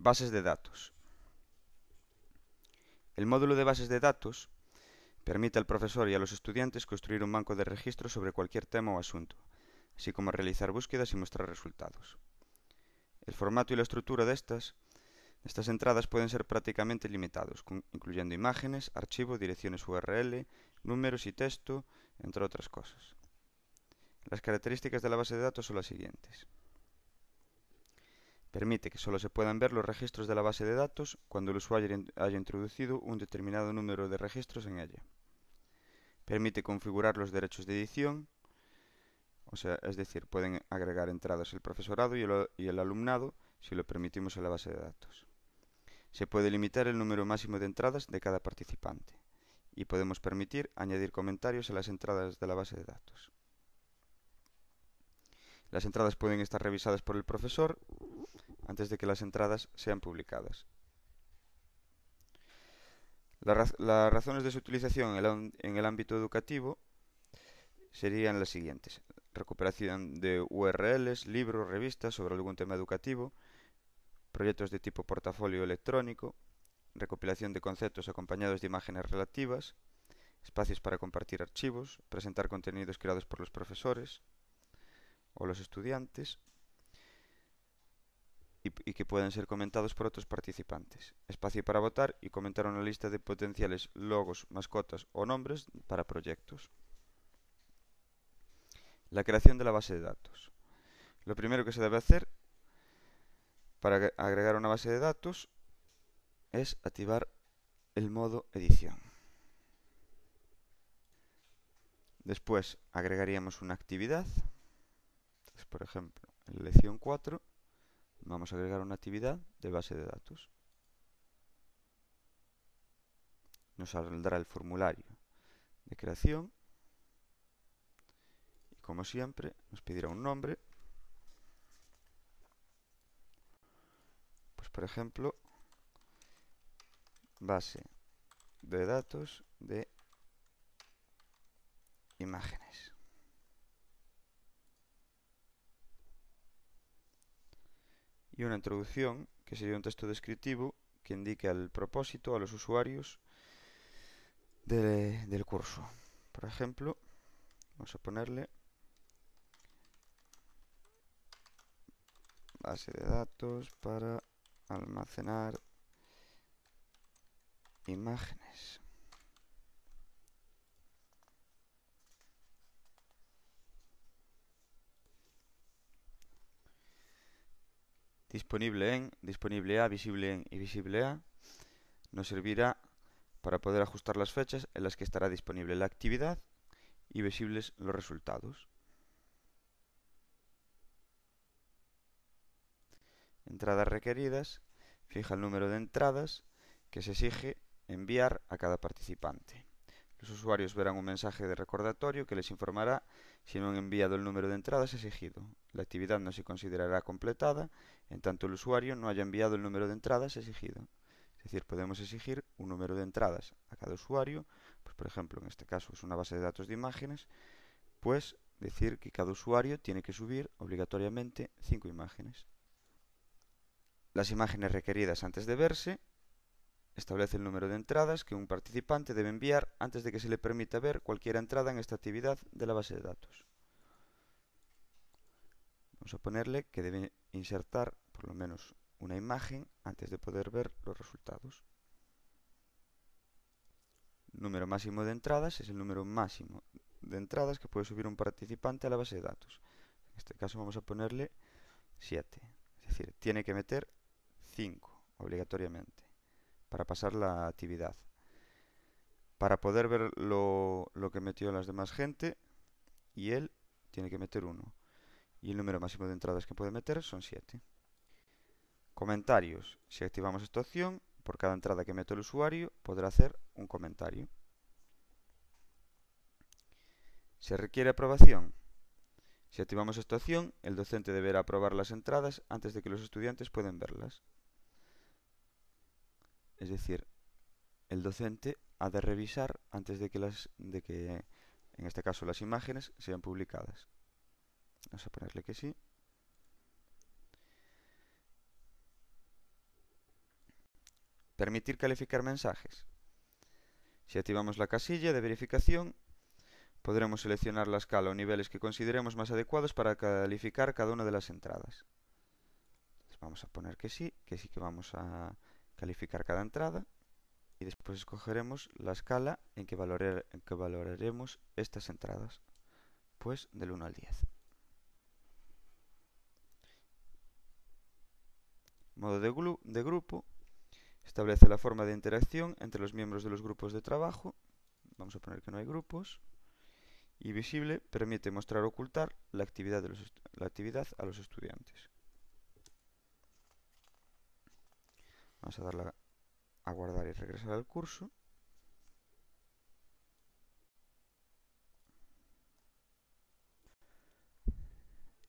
Bases de datos. El módulo de bases de datos permite al profesor y a los estudiantes construir un banco de registros sobre cualquier tema o asunto, así como realizar búsquedas y mostrar resultados. El formato y la estructura de estas entradas pueden ser prácticamente limitados, incluyendo imágenes, archivos, direcciones URL, números y texto, entre otras cosas. Las características de la base de datos son las siguientes. Permite que solo se puedan ver los registros de la base de datos cuando el usuario haya introducido un determinado número de registros en ella. Permite configurar los derechos de edición, es decir, pueden agregar entradas el profesorado y el alumnado si lo permitimos en la base de datos. Se puede limitar el número máximo de entradas de cada participante y podemos permitir añadir comentarios a las entradas de la base de datos. Las entradas pueden estar revisadas por el profesor antes de que las entradas sean publicadas. Las razones de su utilización en el ámbito educativo serían las siguientes: recuperación de URLs, libros, revistas sobre algún tema educativo, proyectos de tipo portafolio electrónico, recopilación de conceptos acompañados de imágenes relativas, espacios para compartir archivos, presentar contenidos creados por los profesores o los estudiantes y que pueden ser comentados por otros participantes, espacio para votar y comentar una lista de potenciales logos, mascotas o nombres para proyectos. La creación de la base de datos. Lo primero que se debe hacer para agregar una base de datos es activar el modo edición. Después agregaríamos una actividad. Entonces, por ejemplo, en la lección 4 vamos a agregar una actividad de base de datos. Nos saldrá el formulario de creación y, como siempre, nos pedirá un nombre. Pues, por ejemplo, base de datos de imágenes. Y una introducción, que sería un texto descriptivo que indique el propósito a los usuarios del curso. Por ejemplo, vamos a ponerle base de datos para almacenar imágenes. Disponible en, disponible a, visible en y visible a nos servirá para poder ajustar las fechas en las que estará disponible la actividad y visibles los resultados. Entradas requeridas. Fija el número de entradas que se exige enviar a cada participante. Los usuarios verán un mensaje de recordatorio que les informará si no han enviado el número de entradas exigido. La actividad no se considerará completada en tanto el usuario no haya enviado el número de entradas exigido. Es decir, podemos exigir un número de entradas a cada usuario, pues por ejemplo, en este caso es una base de datos de imágenes, pues decir que cada usuario tiene que subir obligatoriamente 5 imágenes. Las imágenes requeridas antes de verse. Establece el número de entradas que un participante debe enviar antes de que se le permita ver cualquier entrada en esta actividad de la base de datos. Vamos a ponerle que debe insertar por lo menos una imagen antes de poder ver los resultados. Número máximo de entradas es el número máximo de entradas que puede subir un participante a la base de datos. En este caso vamos a ponerle 7. Es decir, tiene que meter 5 obligatoriamente para pasar la actividad. Para poder ver lo que metió las demás gente, y él tiene que meter 1. Y el número máximo de entradas que puede meter son 7. Comentarios. Si activamos esta opción, por cada entrada que mete el usuario, podrá hacer un comentario. ¿Se requiere aprobación? Si activamos esta opción, el docente deberá aprobar las entradas antes de que los estudiantes puedan verlas. Es decir, el docente ha de revisar antes de que en este caso las imágenes sean publicadas. Vamos a ponerle que sí. Permitir calificar mensajes. Si activamos la casilla de verificación, podremos seleccionar la escala o niveles que consideremos más adecuados para calificar cada una de las entradas. Entonces vamos a poner que sí que vamos a calificar cada entrada y después escogeremos la escala en que valoraremos estas entradas, pues del 1 al 10. Modo de grupo. Establece la forma de interacción entre los miembros de los grupos de trabajo. Vamos a poner que no hay grupos. Y visible permite mostrar o ocultar la actividad a los estudiantes. Vamos a darle a guardar y regresar al curso.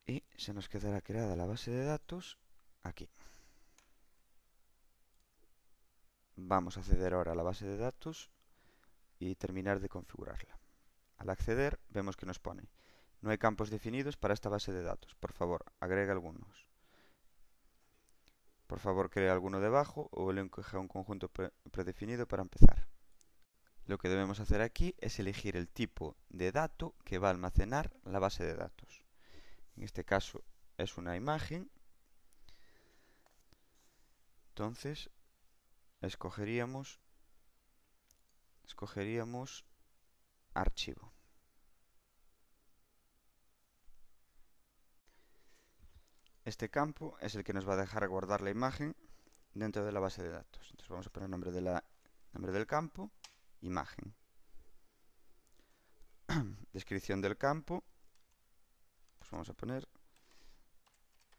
Y se nos quedará creada la base de datos aquí. Vamos a acceder ahora a la base de datos y terminar de configurarla. Al acceder vemos que nos pone: no hay campos definidos para esta base de datos. Por favor, agrega algunos. Por favor, crea alguno debajo o elige un conjunto predefinido para empezar. Lo que debemos hacer aquí es elegir el tipo de dato que va a almacenar la base de datos. En este caso es una imagen. Entonces escogeríamos archivo. Este campo es el que nos va a dejar guardar la imagen dentro de la base de datos. Entonces vamos a poner nombre del campo, imagen. Descripción del campo, pues vamos a poner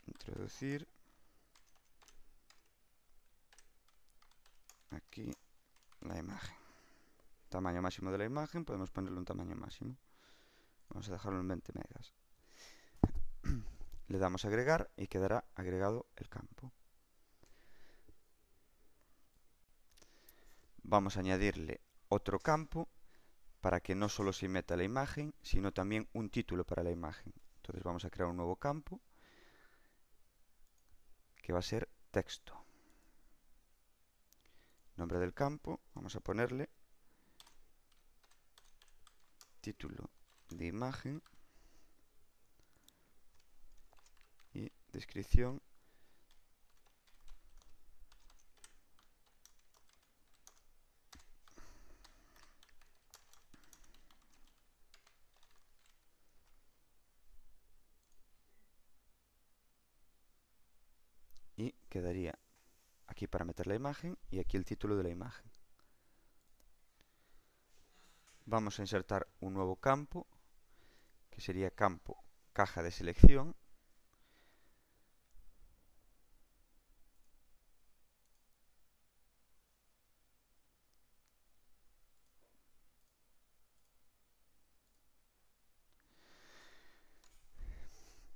introducir aquí la imagen. Tamaño máximo de la imagen, podemos ponerle un tamaño máximo. Vamos a dejarlo en 20 megas. Le damos a agregar y quedará agregado el campo. Vamos a añadirle otro campo para que no solo se meta la imagen, sino también un título para la imagen. Entonces vamos a crear un nuevo campo que va a ser texto. Nombre del campo, vamos a ponerle título de imagen y descripción y quedaría aquí para meter la imagen y aquí el título de la imagen. Vamos a insertar un nuevo campo que sería campo caja de selección.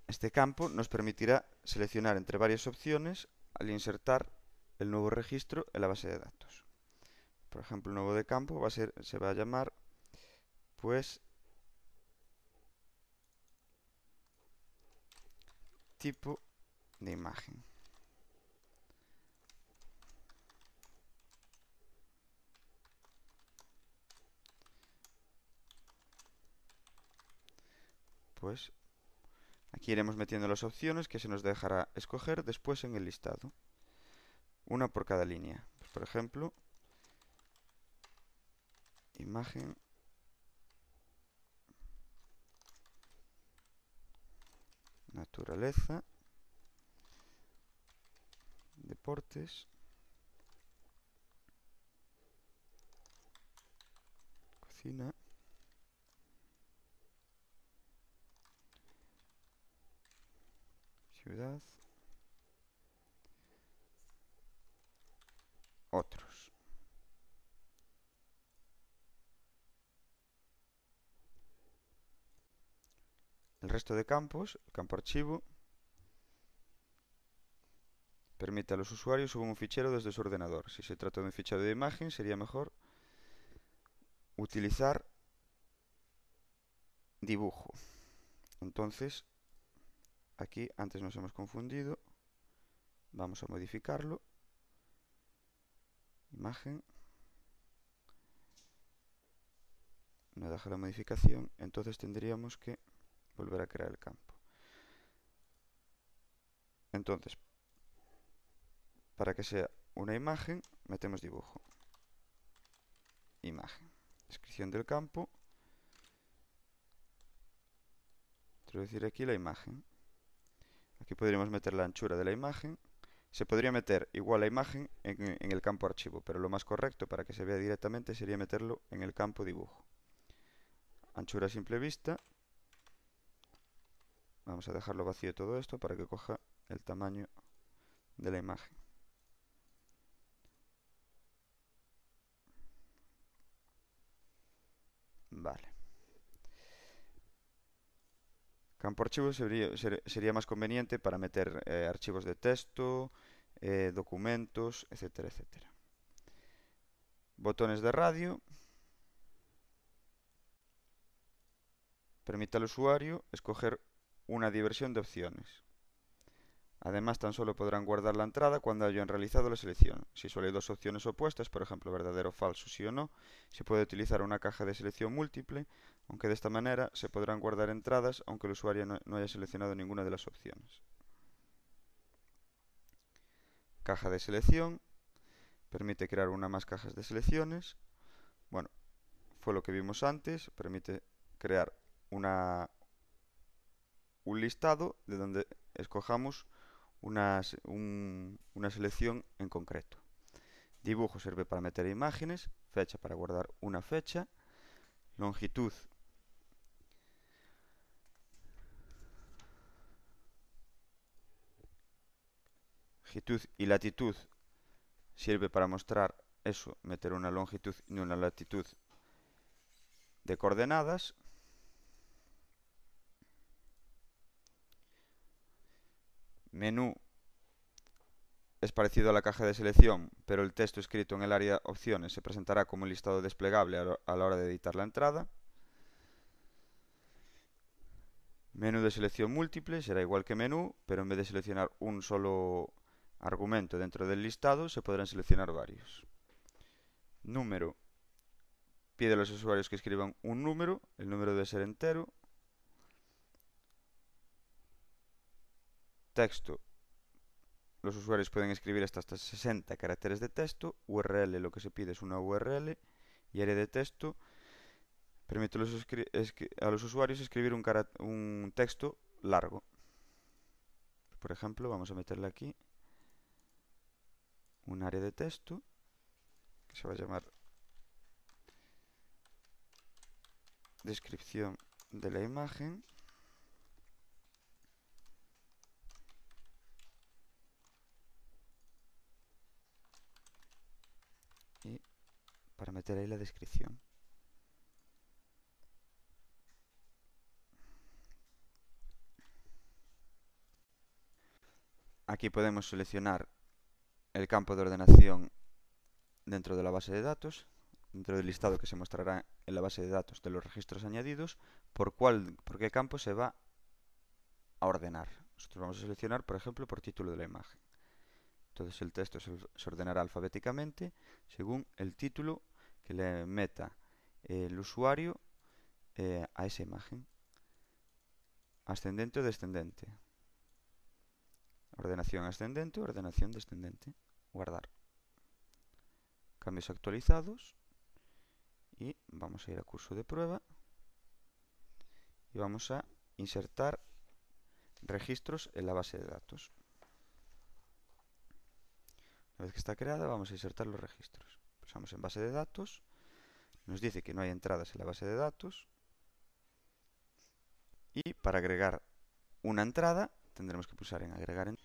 Este campo nos permitirá seleccionar entre varias opciones al insertar el nuevo registro en la base de datos. Por ejemplo, el nuevo de campo se va a llamar pues tipo de imagen. Pues aquí iremos metiendo las opciones que se nos dejará escoger después en el listado. Una por cada línea. Pues, por ejemplo, imagen, naturaleza, deportes, cocina, ciudad, otros. El resto de campos, el campo archivo, permite a los usuarios subir un fichero desde su ordenador. Si se trata de un fichero de imagen, sería mejor utilizar dibujo. Entonces, aquí antes nos hemos confundido. Vamos a modificarlo. imagen, me deja la modificación, entonces tendríamos que volver a crear el campo. Entonces, para que sea una imagen, metemos dibujo, imagen, descripción del campo, introducir aquí la imagen. Aquí podríamos meter la anchura de la imagen. Se podría meter igual la imagen en el campo archivo, pero lo más correcto para que se vea directamente sería meterlo en el campo dibujo. Anchura a simple vista. Vamos a dejarlo vacío todo esto para que coja el tamaño de la imagen. Vale. Campo archivo sería más conveniente para meter archivos de texto, documentos, etcétera, etcétera. Botones de radio. Permite al usuario escoger una diversión de opciones. Además, tan solo podrán guardar la entrada cuando hayan realizado la selección. Si solo hay dos opciones opuestas, por ejemplo, verdadero o falso, sí o no, se puede utilizar una caja de selección múltiple, aunque de esta manera se podrán guardar entradas aunque el usuario no haya seleccionado ninguna de las opciones. Caja de selección. Permite crear una o más cajas de selecciones. Bueno, fue lo que vimos antes. Permite crear un listado de donde escojamos una selección en concreto. Dibujo sirve para meter imágenes, fecha para guardar una fecha, longitud y latitud sirve para mostrar eso, meter una longitud y una latitud de coordenadas. Menú es parecido a la caja de selección, pero el texto escrito en el área opciones se presentará como un listado desplegable a la hora de editar la entrada. Menú de selección múltiple será igual que menú, pero en vez de seleccionar un solo argumento dentro del listado, se podrán seleccionar varios. Número. Pide a los usuarios que escriban un número, el número debe ser entero. Texto. Los usuarios pueden escribir hasta 60 caracteres de texto. URL, lo que se pide es una URL. Y área de texto permite a los usuarios escribir un texto largo. Por ejemplo, vamos a meterle aquí un área de texto que se va a llamar descripción de la imagen. Y para meter ahí la descripción. Aquí podemos seleccionar el campo de ordenación dentro de la base de datos, dentro del listado que se mostrará en la base de datos de los registros añadidos, por qué campo se va a ordenar. Nosotros vamos a seleccionar, por ejemplo, por título de la imagen. Entonces el texto se ordenará alfabéticamente según el título que le meta el usuario a esa imagen. Ascendente o descendente. Ordenación ascendente, ordenación descendente. Guardar. Cambios actualizados. Y vamos a ir a curso de prueba. Y vamos a insertar registros en la base de datos. Una vez que está creada, vamos a insertar los registros. Pulsamos en base de datos. Nos dice que no hay entradas en la base de datos. Y para agregar una entrada, tendremos que pulsar en agregar.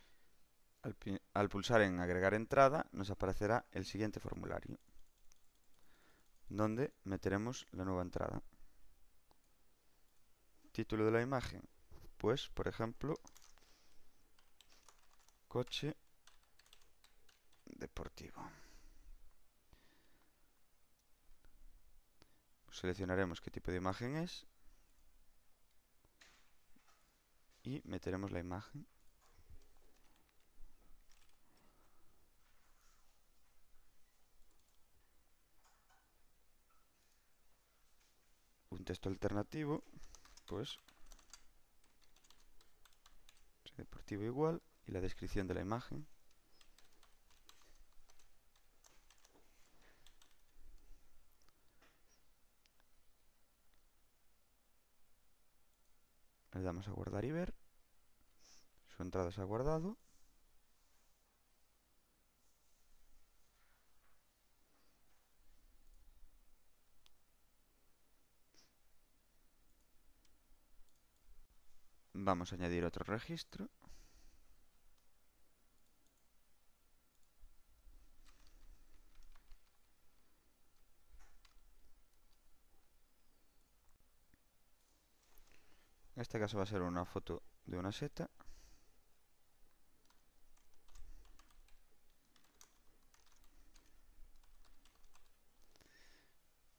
Al pulsar en agregar entrada, nos aparecerá el siguiente formulario, donde meteremos la nueva entrada. Título de la imagen, pues, por ejemplo, coche deportivo. Seleccionaremos qué tipo de imagen es y meteremos la imagen. un texto alternativo, pues deportivo igual, y la descripción de la imagen. Le damos a guardar y ver. Su entrada se ha guardado. Vamos a añadir otro registro. En este caso va a ser una foto de una seta.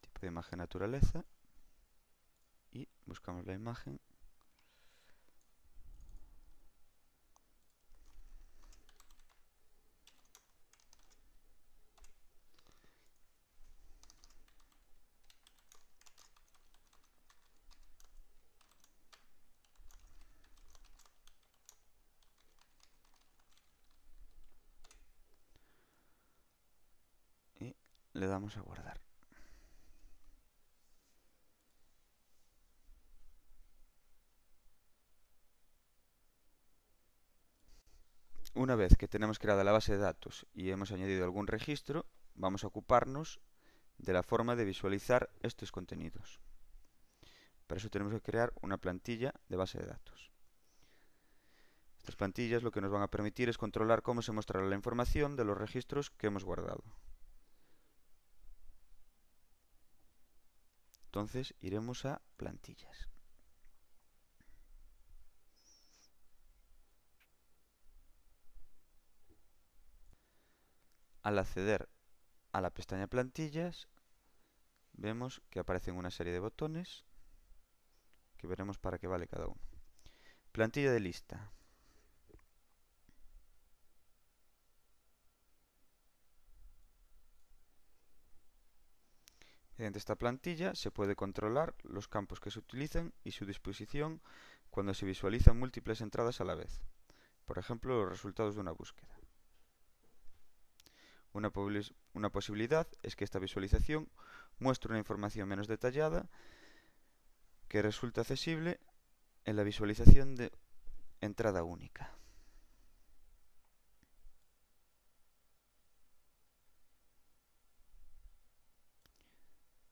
Tipo de imagen naturaleza. Y buscamos la imagen. Y le damos a guardar. Una vez que tenemos creada la base de datos y hemos añadido algún registro, vamos a ocuparnos de la forma de visualizar estos contenidos. Para eso tenemos que crear una plantilla de base de datos. Estas plantillas lo que nos van a permitir es controlar cómo se mostrará la información de los registros que hemos guardado. Entonces iremos a plantillas. Al acceder a la pestaña plantillas, vemos que aparecen una serie de botones que veremos para qué vale cada uno. Plantilla de lista. Mediante esta plantilla se puede controlar los campos que se utilizan y su disposición cuando se visualizan múltiples entradas a la vez. Por ejemplo, los resultados de una búsqueda. Una posibilidad es que esta visualización muestre una información menos detallada que resulta accesible en la visualización de entrada única.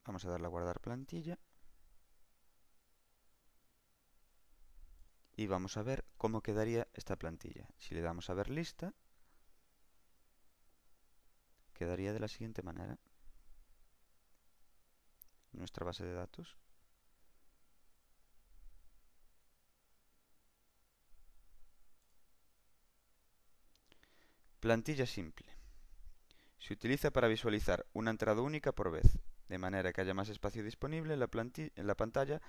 Vamos a darle a guardar plantilla y vamos a ver cómo quedaría esta plantilla. Si le damos a ver lista, quedaría de la siguiente manera. Nuestra base de datos. Plantilla simple. Se utiliza para visualizar una entrada única por vez, de manera que haya más espacio disponible en la pantalla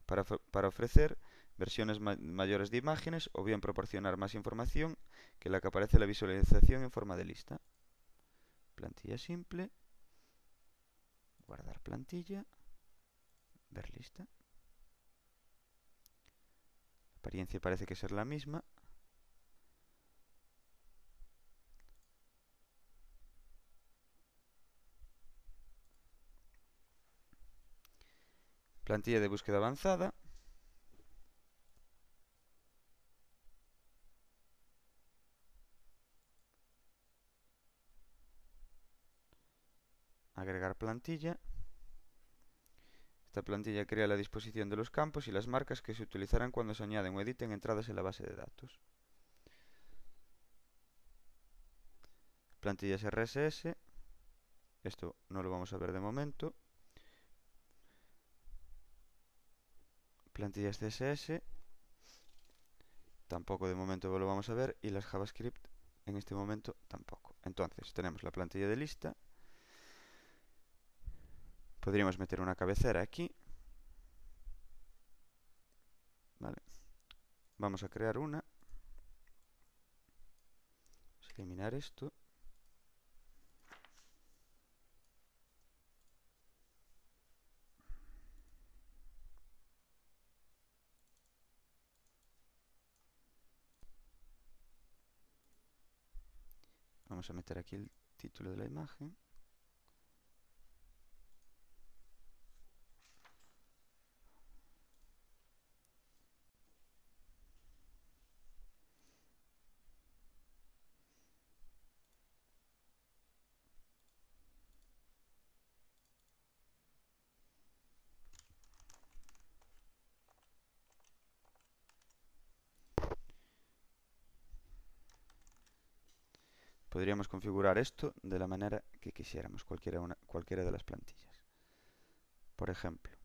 para ofrecer versiones mayores de imágenes o bien proporcionar más información que la que aparece en la visualización en forma de lista. Plantilla simple, guardar plantilla, ver lista. La apariencia parece que ser la misma. Plantilla de búsqueda avanzada. Agregar plantilla. Esta plantilla crea la disposición de los campos y las marcas que se utilizarán cuando se añaden o editen entradas en la base de datos. Plantillas RSS. Esto no lo vamos a ver de momento. Plantillas CSS. Tampoco de momento lo vamos a ver. Y las JavaScript en este momento tampoco. Entonces tenemos la plantilla de lista. Podríamos meter una cabecera aquí. Vale. Vamos a crear una. Vamos a eliminar esto. Vamos a meter aquí el título de la imagen. Podríamos configurar esto de la manera que quisiéramos, cualquiera de las plantillas. Por ejemplo,